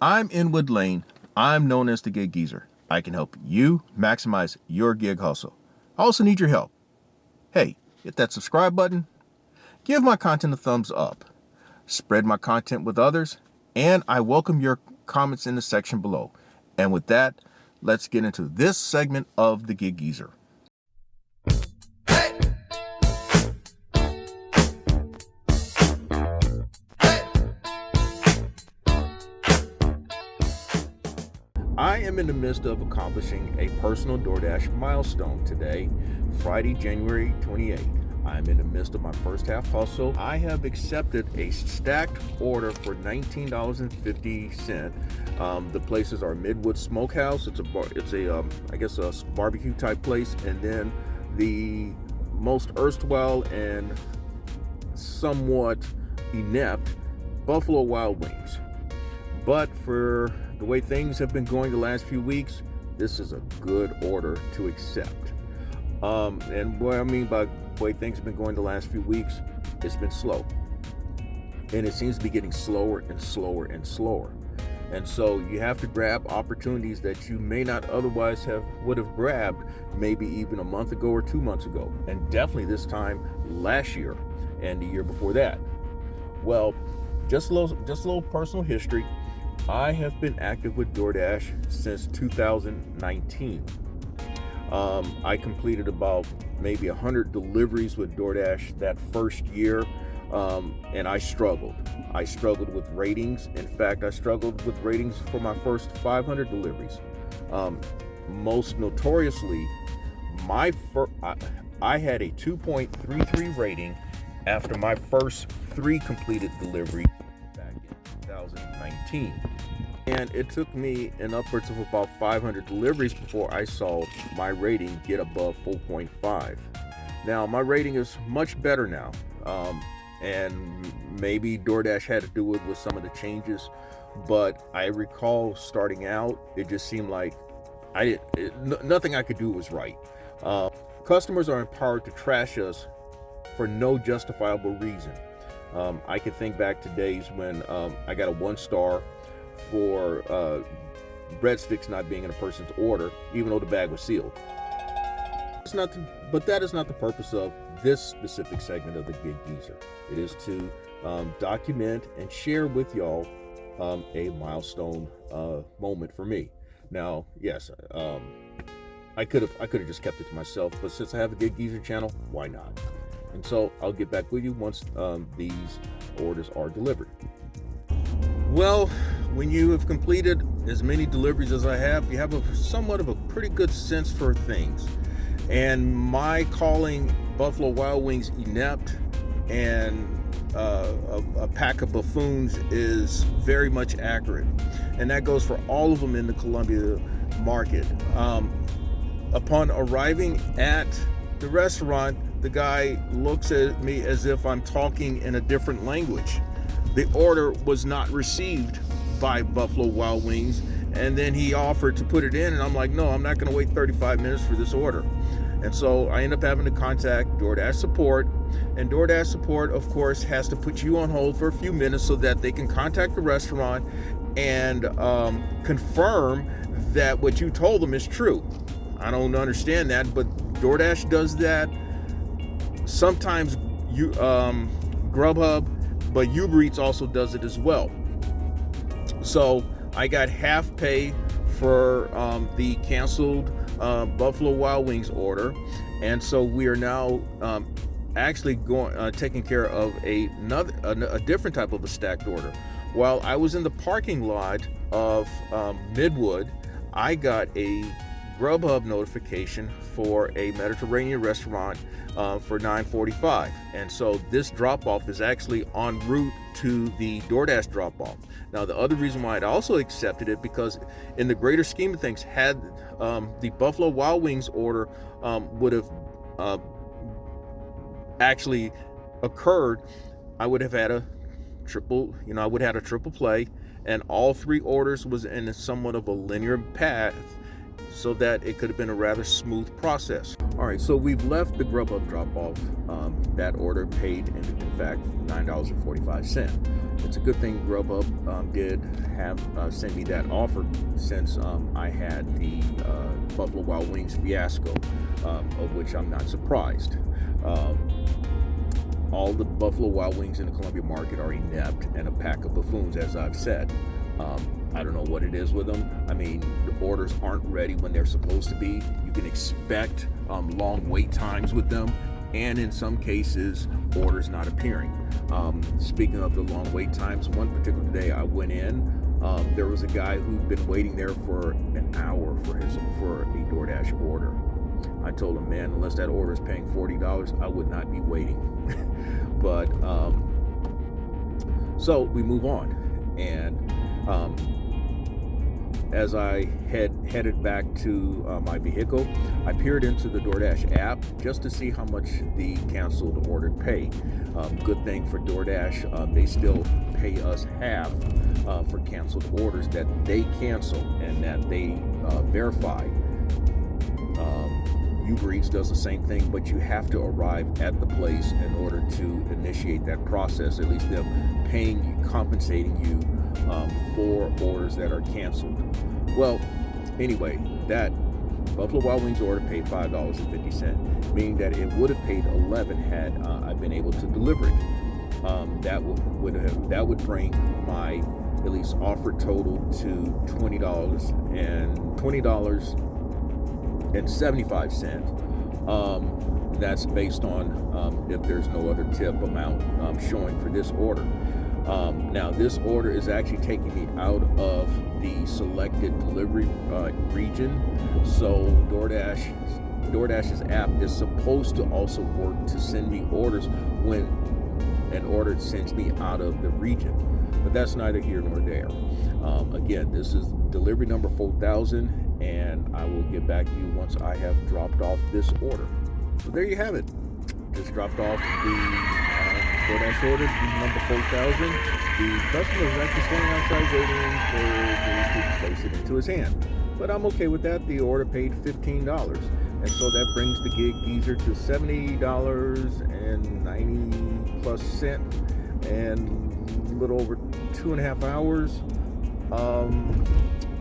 I'm Inwood Lane. I'm known as the Gig Geezer. I can help you maximize your gig hustle. I also need your help. Hey, hit that subscribe button. Give my content a thumbs up. Spread my content with others. And I welcome your comments in the section below. And with that, let's get into this segment of the Gig Geezer. I am in the midst of accomplishing a personal DoorDash milestone today, Friday, January 28th. I'm in the midst of my first half hustle. I have accepted a stacked order for $19.50. The places are Midwood Smokehouse. It's a barbecue type place, and then the most erstwhile and somewhat inept Buffalo Wild Wings. But for the way things have been going the last few weeks, this is a good order to accept. And what I mean by the way things have been going the last few weeks, it's been slow. And it seems to be getting slower and slower and slower. And so you have to grab opportunities that you may not otherwise would have grabbed maybe even a month ago or 2 months ago. And definitely this time last year and the year before that. Well, just a little personal history. I have been active with DoorDash since 2019. I completed about maybe 100 deliveries with DoorDash that first year, and I struggled. I struggled with ratings. In fact, I struggled with ratings for my first 500 deliveries. Most notoriously, I had a 2.33 rating after my first 3 completed deliveries back in 2019. And it took me an upwards of about 500 deliveries before I saw my rating get above 4.5. Now, my rating is much better now. And maybe DoorDash had to do it with some of the changes. But I recall starting out, it just seemed like nothing I could do was right. Customers are empowered to trash us for no justifiable reason. I can think back to days when I got a 1-star for breadsticks not being in a person's order, even though the bag was sealed. But that is not the purpose of this specific segment of the Gig Geezer. It is to document and share with y'all a milestone moment for me. Now, yes, I could have just kept it to myself, but since I have a Gig Geezer channel, why not? And so I'll get back with you once these orders are delivered. Well, when you have completed as many deliveries as I have, you have somewhat of a pretty good sense for things. And my calling Buffalo Wild Wings inept and a pack of buffoons is very much accurate. And that goes for all of them in the Columbia market. Upon arriving at the restaurant, the guy looks at me as if I'm talking in a different language. The order was not received by Buffalo Wild Wings, and then he offered to put it in, and I'm like, no, I'm not going to wait 35 minutes for this order. And so I end up having to contact DoorDash support, and DoorDash support, of course, has to put you on hold for a few minutes so that they can contact the restaurant and confirm that what you told them is true. I don't understand that, but DoorDash does that. Sometimes GrubHub, but ubereats also does it as well. So I got half pay for the canceled Buffalo Wild Wings order, and so we are now actually taking care of a different type of a stacked order. While I was in the parking lot of Midwood, I got a GrubHub notification for a Mediterranean restaurant for $9.45, and so this drop-off is actually en route to the DoorDash drop-off. Now, the other reason why I'd also accepted it, because in the greater scheme of things, had the Buffalo Wild Wings order would have actually occurred, I would have had a triple play, and all 3 orders was in somewhat of a linear path, so that it could have been a rather smooth process. All right, so we've left the GrubHub drop-off. That order paid, in fact, $9.45. it's a good thing GrubHub did have send me that offer, since I had the Buffalo Wild Wings fiasco, of which I'm not surprised. All the Buffalo Wild Wings in the Columbia market are inept and a pack of buffoons, as I've said. I don't know what it is with them. I mean, the orders aren't ready when they're supposed to be. You can expect long wait times with them, and in some cases, orders not appearing. Speaking of the long wait times, one particular day I went in, there was a guy who'd been waiting there for an hour for a DoorDash order. I told him, man, unless that order is paying $40, I would not be waiting. But so we move on, and as I headed back to my vehicle, I peered into the DoorDash app just to see how much the canceled order paid. Good thing for DoorDash, they still pay us half for canceled orders that they cancel and that they verify. UbeReats does the same thing, but you have to arrive at the place in order to initiate that process, at least them paying you, compensating you for orders that are canceled. Well, anyway, that Buffalo Wild Wings order paid $5.50, meaning that it would have paid $11 had I been able to deliver it. That would bring my at least offered total to $20.75. That's based on if there's no other tip amount showing for this order. Now, this order is actually taking me out of the selected delivery region. So DoorDash's app is supposed to also work to send me orders when an order sends me out of the region. But that's neither here nor there. Again, this is delivery number 4000, and I will get back to you once I have dropped off this order. So there you have it. Just dropped off the DoorDash order, number 4000. The customer is actually standing outside waiting for me to place it into his hand. But I'm okay with that. The order paid $15. And so that brings the Gig Geezer to $70.90 plus cent, and a little over 2.5 hours.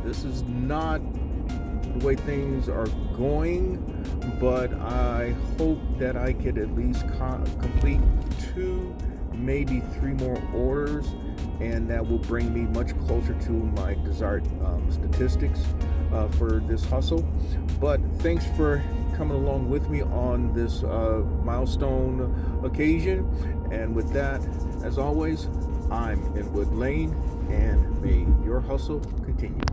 This is not the way things are going, but I hope that I could at least complete 2, maybe 3 more orders, and that will bring me much closer to my desired statistics for this hustle. But thanks for coming along with me on this milestone occasion. And with that, as always, I'm in Wood Lane, and may your hustle continue.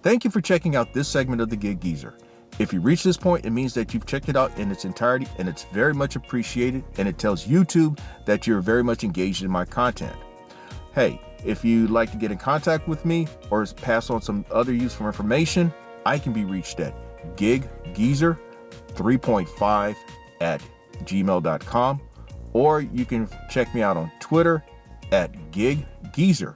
Thank you for checking out this segment of the Gig Geezer. If you reach this point, it means that you've checked it out in its entirety, and it's very much appreciated, and it tells YouTube that you're very much engaged in my content. Hey, if you'd like to get in contact with me or pass on some other useful information, I can be reached at giggeezer3.5@gmail.com, or you can check me out on Twitter at giggeezer.